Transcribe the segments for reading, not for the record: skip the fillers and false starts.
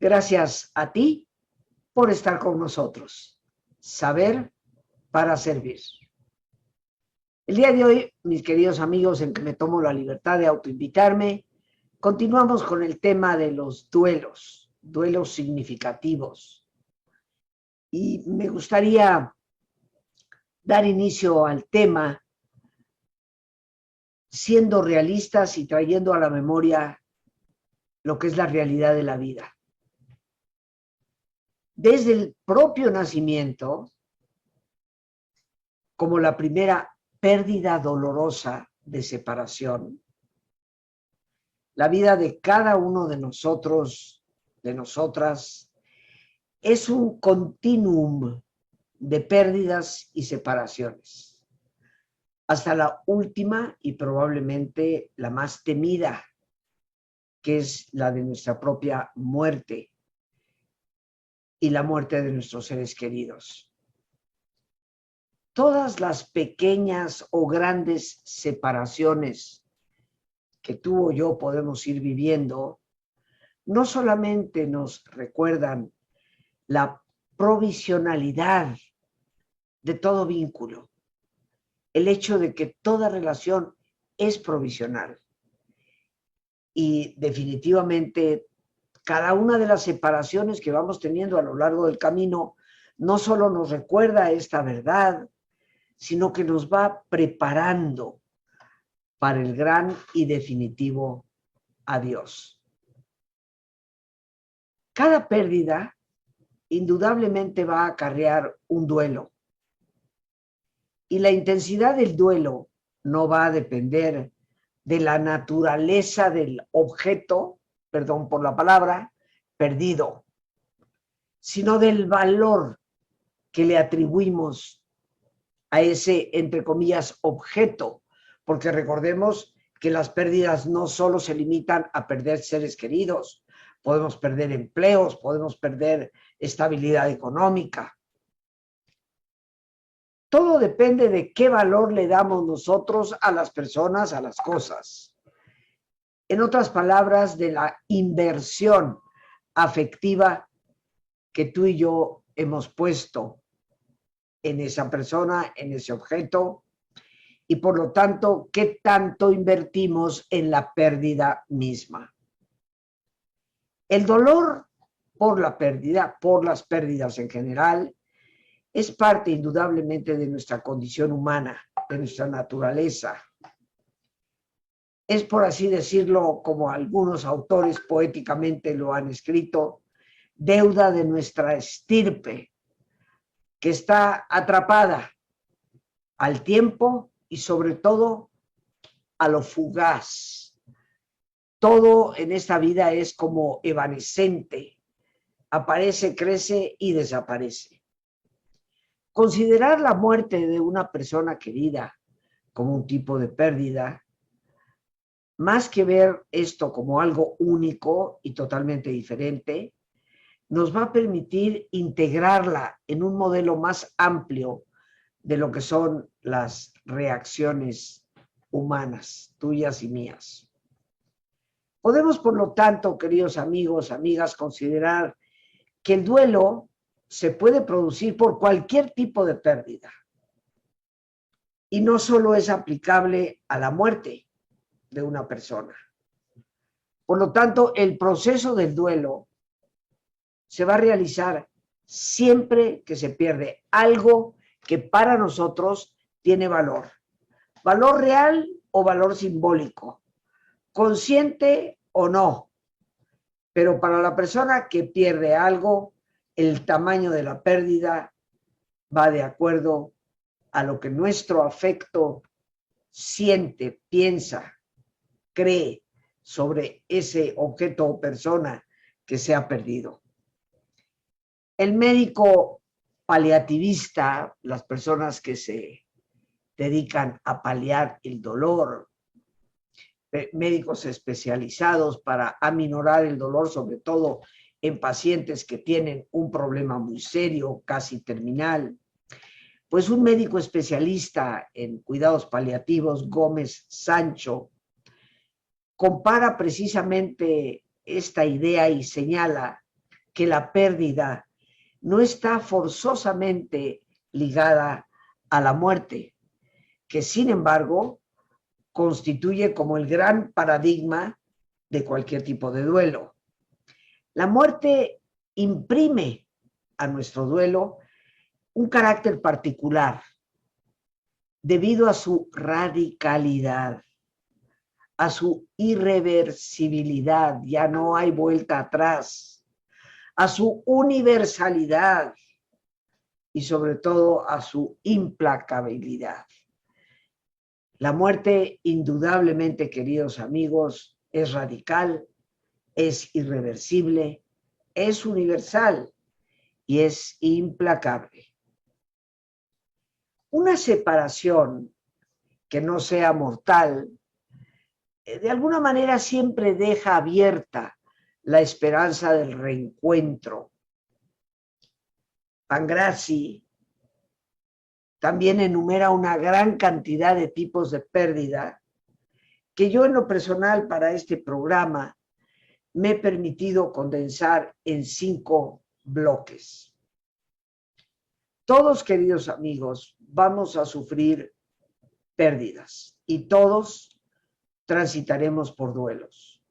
Gracias a ti por estar con nosotros. Saber para servir. El día de hoy, mis queridos amigos, en que me tomo la libertad de autoinvitarme, continuamos con el tema de los duelos, duelos significativos. Y me gustaría dar inicio al tema siendo realistas y trayendo a la memoria lo que es la realidad de la vida. Desde el propio nacimiento, como la primera pérdida dolorosa de separación, la vida de cada uno de nosotros, de nosotras, es un continuum de pérdidas y separaciones, hasta la última y probablemente la más temida, que es la de nuestra propia muerte y la muerte de nuestros seres queridos. Todas las pequeñas o grandes separaciones que tú o yo podemos ir viviendo, no solamente nos recuerdan la provisionalidad de todo vínculo, el hecho de que toda relación es provisional y definitivamente cada una de las separaciones que vamos teniendo a lo largo del camino no solo nos recuerda esta verdad, sino que nos va preparando para el gran y definitivo adiós. Cada pérdida indudablemente va a acarrear un duelo. Y la intensidad del duelo no va a depender de la naturaleza del objeto, perdón por la palabra, perdido, sino del valor que le atribuimos a ese, entre comillas, objeto, porque recordemos que las pérdidas no solo se limitan a perder seres queridos, podemos perder empleos, podemos perder estabilidad económica. Todo depende de qué valor le damos nosotros a las personas, a las cosas. En otras palabras, de la inversión afectiva que tú y yo hemos puesto en esa persona, en ese objeto, y por lo tanto, qué tanto invertimos en la pérdida misma. El dolor por la pérdida, por las pérdidas en general, es parte indudablemente de nuestra condición humana, de nuestra naturaleza. Es, por así decirlo, como algunos autores poéticamente lo han escrito, deuda de nuestra estirpe, que está atrapada al tiempo y sobre todo a lo fugaz. Todo en esta vida es como evanescente, aparece, crece y desaparece. Considerar la muerte de una persona querida como un tipo de pérdida, más que ver esto como algo único y totalmente diferente, nos va a permitir integrarla en un modelo más amplio de lo que son las reacciones humanas, tuyas y mías. Podemos, por lo tanto, queridos amigos, amigas, considerar que el duelo se puede producir por cualquier tipo de pérdida. Y no solo es aplicable a la muerte de una persona. Por lo tanto, el proceso del duelo se va a realizar siempre que se pierde algo que para nosotros tiene valor. Valor real o valor simbólico. Consciente o no. Pero para la persona que pierde algo, el tamaño de la pérdida va de acuerdo a lo que nuestro afecto siente, piensa, cree sobre ese objeto o persona que se ha perdido. El médico paliativista, las personas que se dedican a paliar el dolor, médicos especializados para aminorar el dolor, sobre todo en pacientes que tienen un problema muy serio, casi terminal. Pues un médico especialista en cuidados paliativos, Gómez Sancho, compara precisamente esta idea y señala que la pérdida no está forzosamente ligada a la muerte, que sin embargo constituye como el gran paradigma de cualquier tipo de duelo. La muerte imprime a nuestro duelo un carácter particular debido a su radicalidad, a su irreversibilidad, ya no hay vuelta atrás, a su universalidad y sobre todo a su implacabilidad. La muerte, indudablemente, queridos amigos, es radical, es irreversible, es universal y es implacable. Una separación que no sea mortal, de alguna manera siempre deja abierta la esperanza del reencuentro. Pancrazi también enumera una gran cantidad de tipos de pérdida que yo en lo personal para este programa me he permitido condensar en 5 bloques. Todos, queridos amigos, vamos a sufrir pérdidas y todos transitaremos por duelos.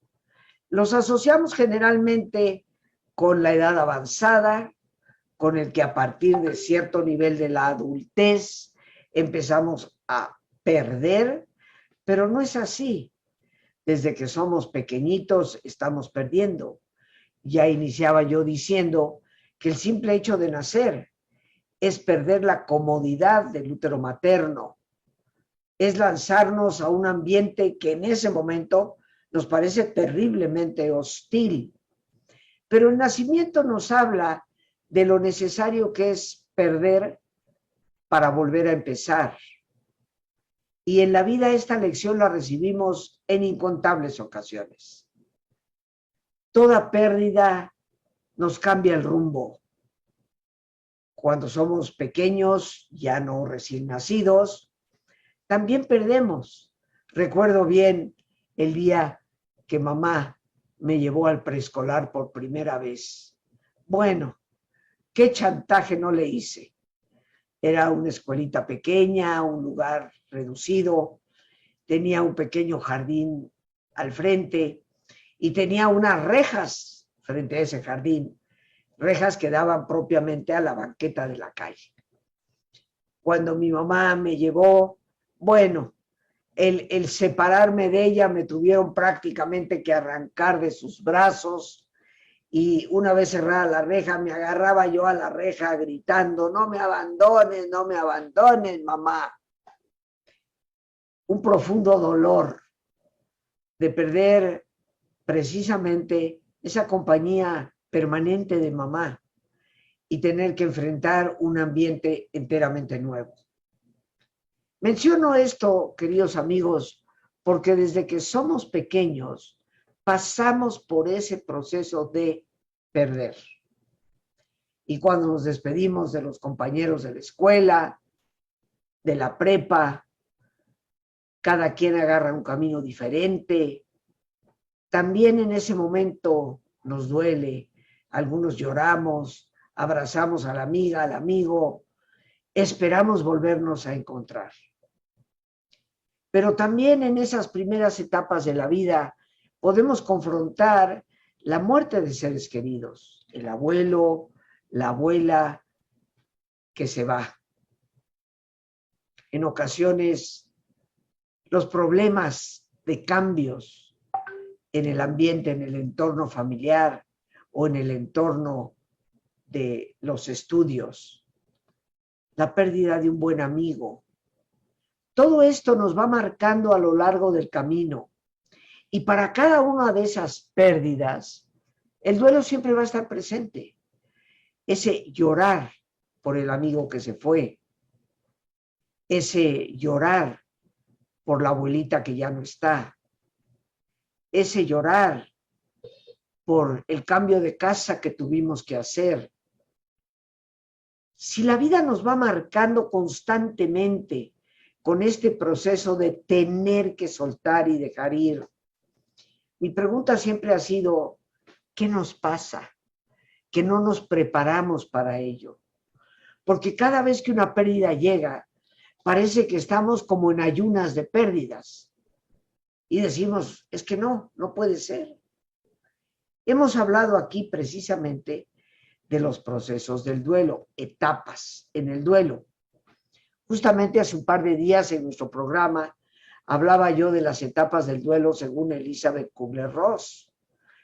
Los asociamos generalmente con la edad avanzada, con el que a partir de cierto nivel de la adultez empezamos a perder, pero no es así. Desde que somos pequeñitos estamos perdiendo. Ya iniciaba yo diciendo que el simple hecho de nacer es perder la comodidad del útero materno, es lanzarnos a un ambiente que en ese momento nos parece terriblemente hostil. Pero el nacimiento nos habla de lo necesario que es perder para volver a empezar. Y en la vida esta lección la recibimos en incontables ocasiones. Toda pérdida nos cambia el rumbo. Cuando somos pequeños, ya no recién nacidos, también perdemos. Recuerdo bien el día que mamá me llevó al preescolar por primera vez. Bueno, qué chantaje no le hice. Era una escuelita pequeña, un lugar reducido, tenía un pequeño jardín al frente y tenía unas rejas frente a ese jardín, rejas que daban propiamente a la banqueta de la calle. Cuando mi mamá me llevó, bueno, el separarme de ella me tuvieron prácticamente que arrancar de sus brazos y una vez cerrada la reja me agarraba yo a la reja gritando, no me abandones, mamá. Un profundo dolor de perder precisamente esa compañía permanente de mamá y tener que enfrentar un ambiente enteramente nuevo. Menciono esto, queridos amigos, porque desde que somos pequeños pasamos por ese proceso de perder. Y cuando nos despedimos de los compañeros de la escuela, de la prepa, cada quien agarra un camino diferente. También en ese momento nos duele, algunos lloramos, abrazamos a la amiga, al amigo, esperamos volvernos a encontrar. Pero también en esas primeras etapas de la vida podemos confrontar la muerte de seres queridos, el abuelo, la abuela que se va. En ocasiones, los problemas de cambios en el ambiente, en el entorno familiar o en el entorno de los estudios, la pérdida de un buen amigo. Todo esto nos va marcando a lo largo del camino. Y para cada una de esas pérdidas, el duelo siempre va a estar presente. Ese llorar por el amigo que se fue, ese llorar por la abuelita que ya no está, ese llorar por el cambio de casa que tuvimos que hacer. Si la vida nos va marcando constantemente con este proceso de tener que soltar y dejar ir, mi pregunta siempre ha sido, ¿qué nos pasa? que no nos preparamos para ello. Porque cada vez que una pérdida llega, parece que estamos como en ayunas de pérdidas. Y decimos, es que no puede ser. Hemos hablado aquí precisamente de los procesos del duelo, etapas en el duelo. Justamente hace un par de días en nuestro programa hablaba yo de las etapas del duelo según Elizabeth Kubler-Ross.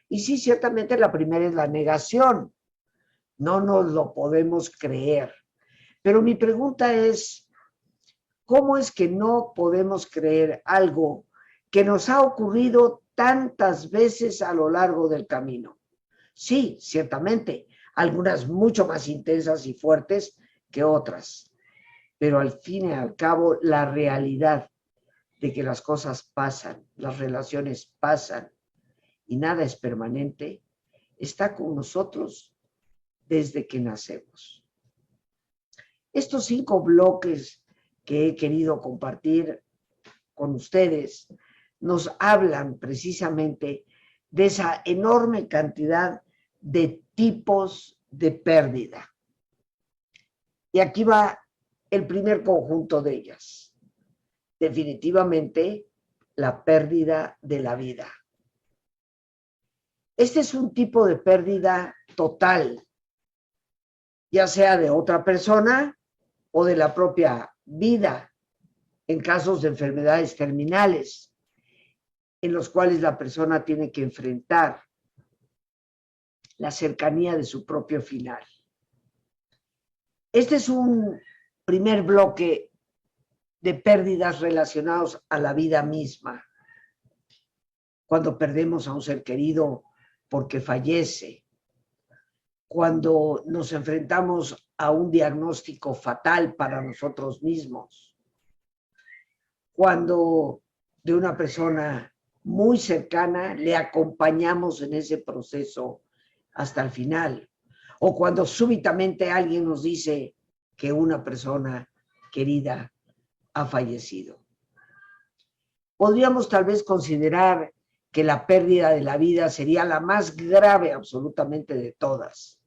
Y sí, ciertamente la primera es la negación. No nos lo podemos creer. Pero mi pregunta es, ¿cómo es que no podemos creer algo que nos ha ocurrido tantas veces a lo largo del camino? Sí, ciertamente, algunas mucho más intensas y fuertes que otras, pero al fin y al cabo la realidad de que las cosas pasan, las relaciones pasan y nada es permanente, está con nosotros desde que nacemos. Estos 5 bloques que he querido compartir con ustedes nos hablan precisamente de esa enorme cantidad de tipos de pérdida. Y aquí va el primer conjunto de ellas. Definitivamente, la pérdida de la vida. Este es un tipo de pérdida total, ya sea de otra persona o de la propia vida, en casos de enfermedades terminales, en los cuales la persona tiene que enfrentar la cercanía de su propio final. Este es un primer bloque de pérdidas relacionados a la vida misma. Cuando perdemos a un ser querido porque fallece, cuando nos enfrentamos a un diagnóstico fatal para nosotros mismos, cuando de una persona muy cercana le acompañamos en ese proceso hasta el final, o cuando súbitamente alguien nos dice que una persona querida ha fallecido. Podríamos tal vez considerar que la pérdida de la vida sería la más grave absolutamente de todas,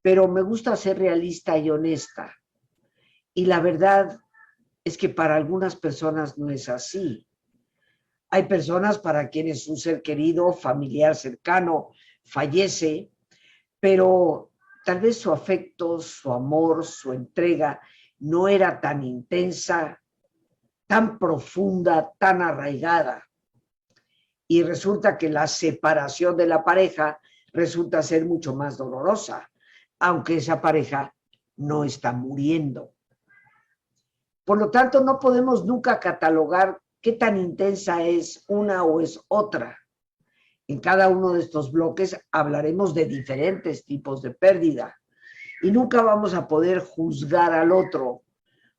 pero me gusta ser realista y honesta, y la verdad es que para algunas personas no es así. Hay personas para quienes un ser querido, familiar cercano, fallece, pero tal vez su afecto, su amor, su entrega no era tan intensa, tan profunda, tan arraigada. Y resulta que la separación de la pareja resulta ser mucho más dolorosa, aunque esa pareja no está muriendo. Por lo tanto, no podemos nunca catalogar qué tan intensa es una o es otra. En cada uno de estos bloques hablaremos de diferentes tipos de pérdida y nunca vamos a poder juzgar al otro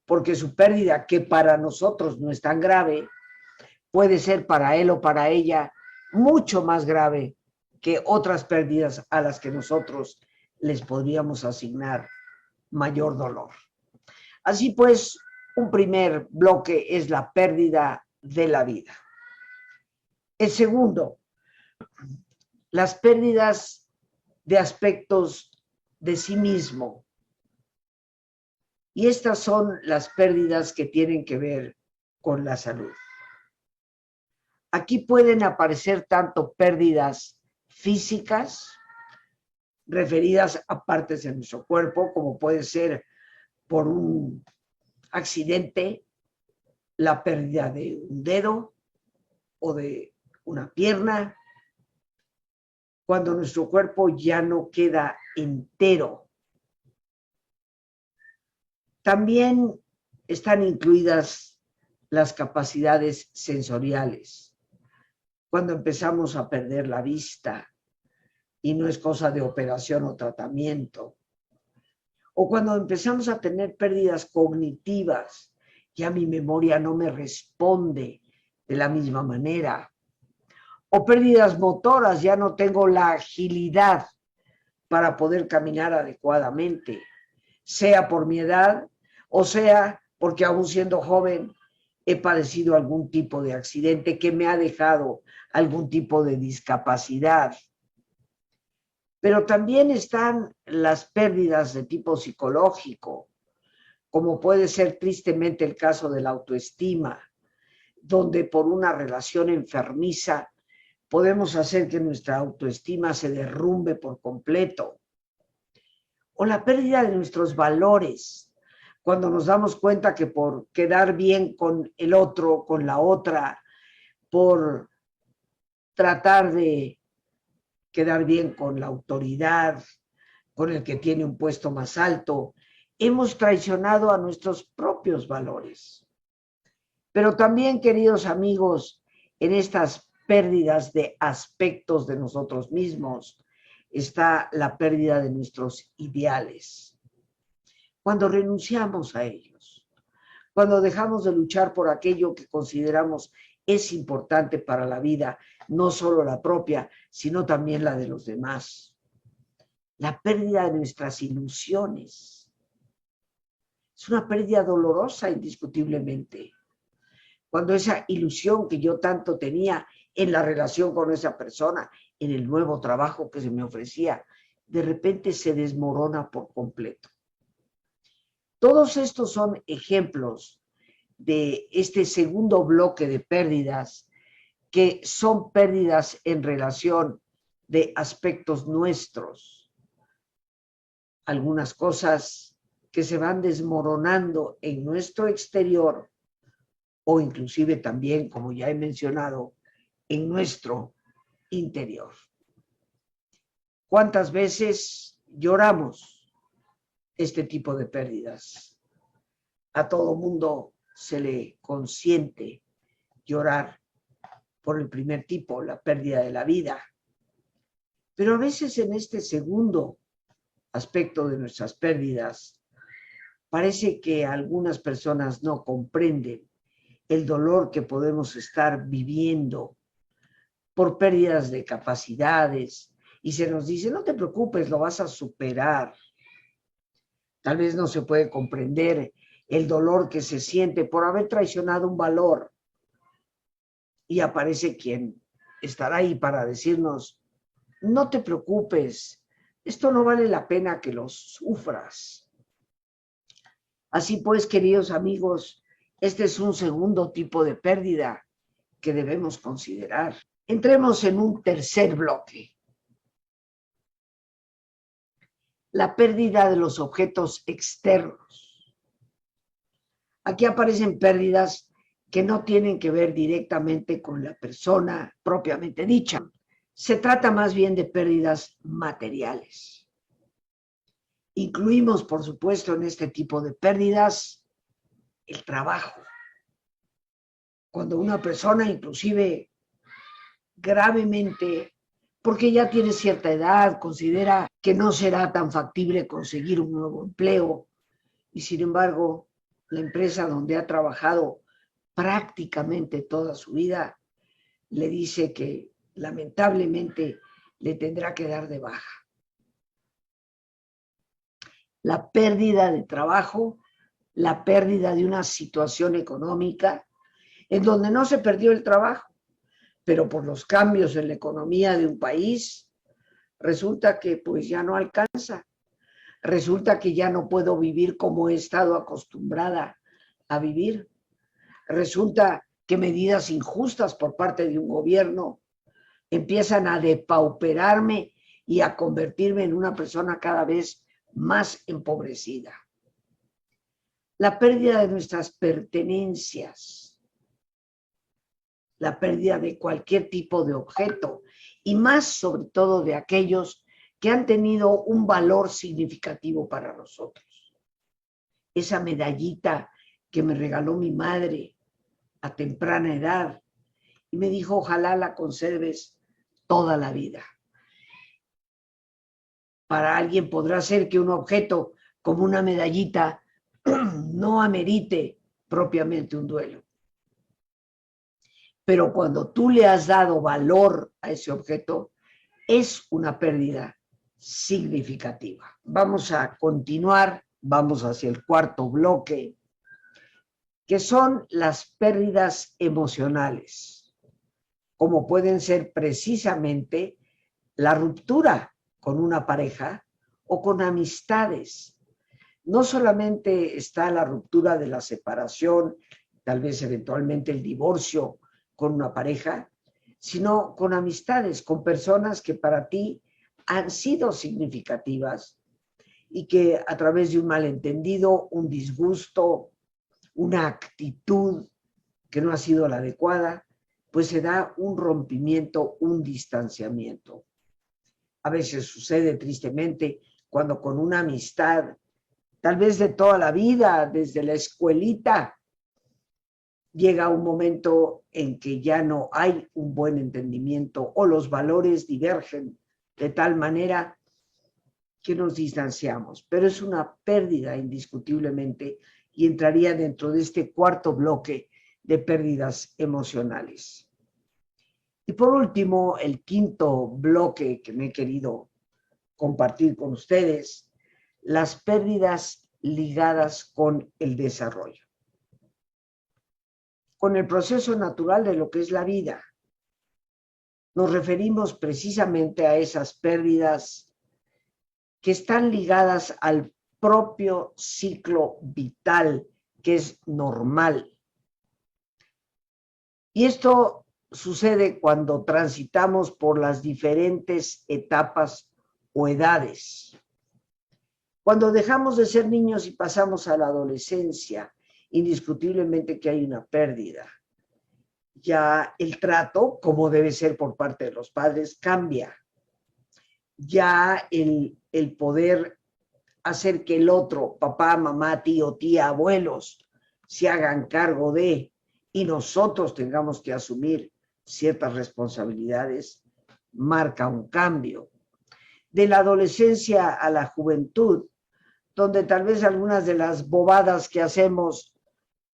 porque su pérdida, que para nosotros no es tan grave, puede ser para él o para ella mucho más grave que otras pérdidas a las que nosotros les podríamos asignar mayor dolor. Así pues, un primer bloque es la pérdida de la vida. El segundo, las pérdidas de aspectos de sí mismo. Y estas son las pérdidas que tienen que ver con la salud. Aquí pueden aparecer tanto pérdidas físicas, referidas a partes de nuestro cuerpo, como puede ser por un accidente, la pérdida de un dedo o de una pierna, cuando nuestro cuerpo ya no queda entero. También están incluidas las capacidades sensoriales. Cuando empezamos a perder la vista y no es cosa de operación o tratamiento. O cuando empezamos a tener pérdidas cognitivas, ya mi memoria no me responde de la misma manera. O pérdidas motoras, ya no tengo la agilidad para poder caminar adecuadamente, sea por mi edad o sea porque aún siendo joven he padecido algún tipo de accidente que me ha dejado algún tipo de discapacidad. Pero también están las pérdidas de tipo psicológico, como puede ser tristemente el caso de la autoestima, donde por una relación enfermiza podemos hacer que nuestra autoestima se derrumbe por completo. O la pérdida de nuestros valores, cuando nos damos cuenta que por quedar bien con el otro, con la otra, por tratar de quedar bien con la autoridad, con el que tiene un puesto más alto, hemos traicionado a nuestros propios valores. Pero también, queridos amigos, en estas pérdidas de aspectos de nosotros mismos está la pérdida de nuestros ideales. Cuando renunciamos a ellos, cuando dejamos de luchar por aquello que consideramos es importante para la vida, no solo la propia, sino también la de los demás. La pérdida de nuestras ilusiones. Es una pérdida dolorosa, indiscutiblemente. Cuando esa ilusión que yo tanto tenía en la relación con esa persona, en el nuevo trabajo que se me ofrecía, de repente se desmorona por completo. Todos estos son ejemplos de este segundo bloque de pérdidas, que son pérdidas en relación de aspectos nuestros. Algunas cosas que se van desmoronando en nuestro exterior o inclusive también, como ya he mencionado, en nuestro interior. ¿Cuántas veces lloramos este tipo de pérdidas? A todo mundo se le consiente llorar por el primer tipo, la pérdida de la vida. Pero a veces en este segundo aspecto de nuestras pérdidas, parece que algunas personas no comprenden el dolor que podemos estar viviendo por pérdidas de capacidades y se nos dice, no te preocupes, lo vas a superar. Tal vez no se puede comprender el dolor que se siente por haber traicionado un valor. Y aparece quien estará ahí para decirnos, no te preocupes, esto no vale la pena que lo sufras. Así pues, queridos amigos, este es un segundo tipo de pérdida que debemos considerar. Entremos en un tercer bloque. La pérdida de los objetos externos. Aquí aparecen pérdidas que no tienen que ver directamente con la persona propiamente dicha. Se trata más bien de pérdidas materiales. Incluimos, por supuesto, en este tipo de pérdidas el trabajo. Cuando una persona, inclusive gravemente, porque ya tiene cierta edad, considera que no será tan factible conseguir un nuevo empleo y sin embargo la empresa donde ha trabajado prácticamente toda su vida le dice que lamentablemente le tendrá que dar de baja. La pérdida de trabajo, la pérdida de una situación económica en donde no se perdió el trabajo, pero por los cambios en la economía de un país, resulta que pues ya no alcanza. Resulta que ya no puedo vivir como he estado acostumbrada a vivir. Resulta que medidas injustas por parte de un gobierno empiezan a depauperarme y a convertirme en una persona cada vez más empobrecida. La pérdida de nuestras pertenencias, la pérdida de cualquier tipo de objeto y más sobre todo de aquellos que han tenido un valor significativo para nosotros. Esa medallita que me regaló mi madre a temprana edad y me dijo, ojalá la conserves toda la vida. Para alguien podrá ser que un objeto como una medallita no amerite propiamente un duelo. Pero cuando tú le has dado valor a ese objeto, es una pérdida significativa. Vamos a continuar, vamos hacia el cuarto bloque, que son las pérdidas emocionales, como pueden ser precisamente la ruptura con una pareja o con amistades. No solamente está la ruptura de la separación, tal vez eventualmente el divorcio con una pareja, sino con amistades, con personas que para ti han sido significativas y que a través de un malentendido, un disgusto, una actitud que no ha sido la adecuada, pues se da un rompimiento, un distanciamiento. A veces sucede tristemente cuando con una amistad, tal vez de toda la vida, desde la escuelita, llega un momento en que ya no hay un buen entendimiento o los valores divergen de tal manera que nos distanciamos. Pero es una pérdida indiscutiblemente y entraría dentro de este cuarto bloque de pérdidas emocionales. Y por último, el quinto bloque que me he querido compartir con ustedes, las pérdidas ligadas con el desarrollo, con el proceso natural de lo que es la vida. Nos referimos precisamente a esas pérdidas que están ligadas al propio ciclo vital, que es normal. Y esto sucede cuando transitamos por las diferentes etapas o edades. Cuando dejamos de ser niños y pasamos a la adolescencia, indiscutiblemente que hay una pérdida. Ya el trato, como debe ser por parte de los padres, cambia. Ya el poder hacer que el otro, papá, mamá, tío, tía, abuelos, se hagan cargo de y nosotros tengamos que asumir ciertas responsabilidades, marca un cambio. De la adolescencia a la juventud, donde tal vez algunas de las bobadas que hacemos,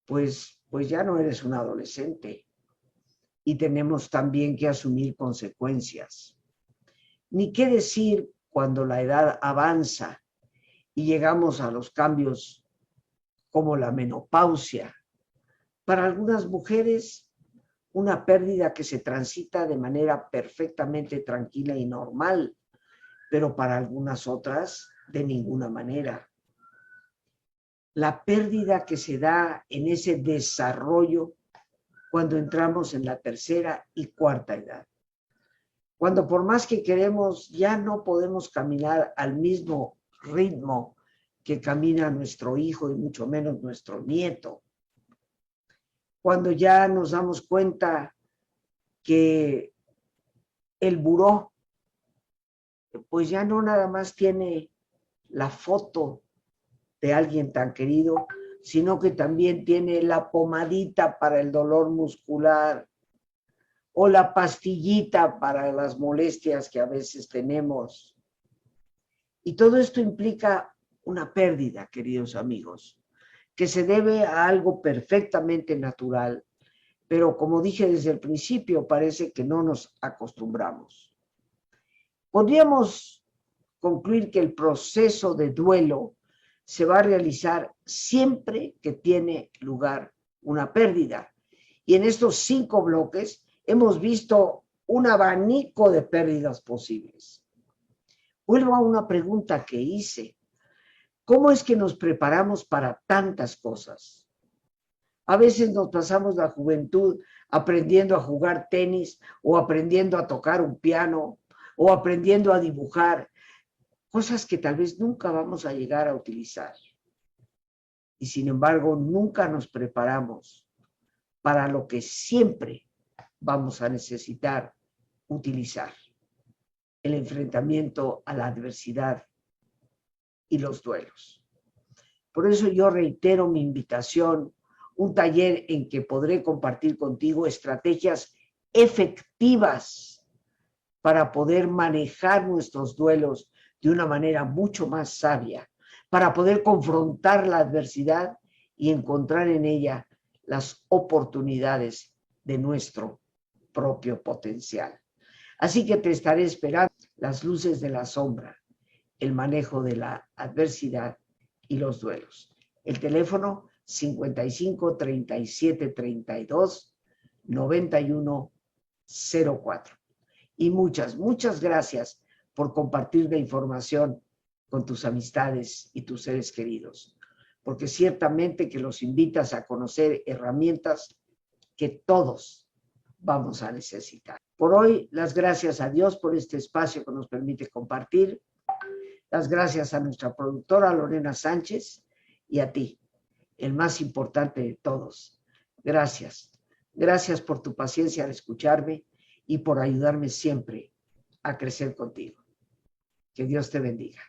pues ya no eres un adolescente y tenemos también que asumir consecuencias. Ni qué decir cuando la edad avanza y llegamos a los cambios como la menopausia. Para algunas mujeres, una pérdida que se transita de manera perfectamente tranquila y normal, pero para algunas otras, de ninguna manera. La pérdida que se da en ese desarrollo cuando entramos en la tercera y cuarta edad. Cuando por más que queremos, ya no podemos caminar al mismo ritmo que camina nuestro hijo y mucho menos nuestro nieto. Cuando ya nos damos cuenta que el buró, pues ya no nada más tiene la foto de alguien tan querido, sino que también tiene la pomadita para el dolor muscular o la pastillita para las molestias que a veces tenemos. Y todo esto implica una pérdida, queridos amigos, que se debe a algo perfectamente natural, pero como dije desde el principio, parece que no nos acostumbramos. Podríamos concluir que el proceso de duelo se va a realizar siempre que tiene lugar una pérdida. Y en estos 5 bloques hemos visto un abanico de pérdidas posibles. Vuelvo a una pregunta que hice. ¿Cómo es que nos preparamos para tantas cosas? A veces nos pasamos la juventud aprendiendo a jugar tenis o aprendiendo a tocar un piano o aprendiendo a dibujar, cosas que tal vez nunca vamos a llegar a utilizar. Y sin embargo, nunca nos preparamos para lo que siempre vamos a necesitar utilizar: el enfrentamiento a la adversidad y los duelos. Por eso yo reitero mi invitación, un taller en que podré compartir contigo estrategias efectivas para poder manejar nuestros duelos de una manera mucho más sabia, para poder confrontar la adversidad y encontrar en ella las oportunidades de nuestro propio potencial. Así que te estaré esperando. Las luces de la sombra, el manejo de la adversidad y los duelos. El teléfono 55 37 32 91 04. Y muchas gracias por compartir la información con tus amistades y tus seres queridos, porque ciertamente que los invitas a conocer herramientas que todos vamos a necesitar. Por hoy, las gracias a Dios por este espacio que nos permite compartir. Las gracias a nuestra productora Lorena Sánchez y a ti, el más importante de todos. Gracias. Gracias por tu paciencia al escucharme y por ayudarme siempre a crecer contigo. Que Dios te bendiga.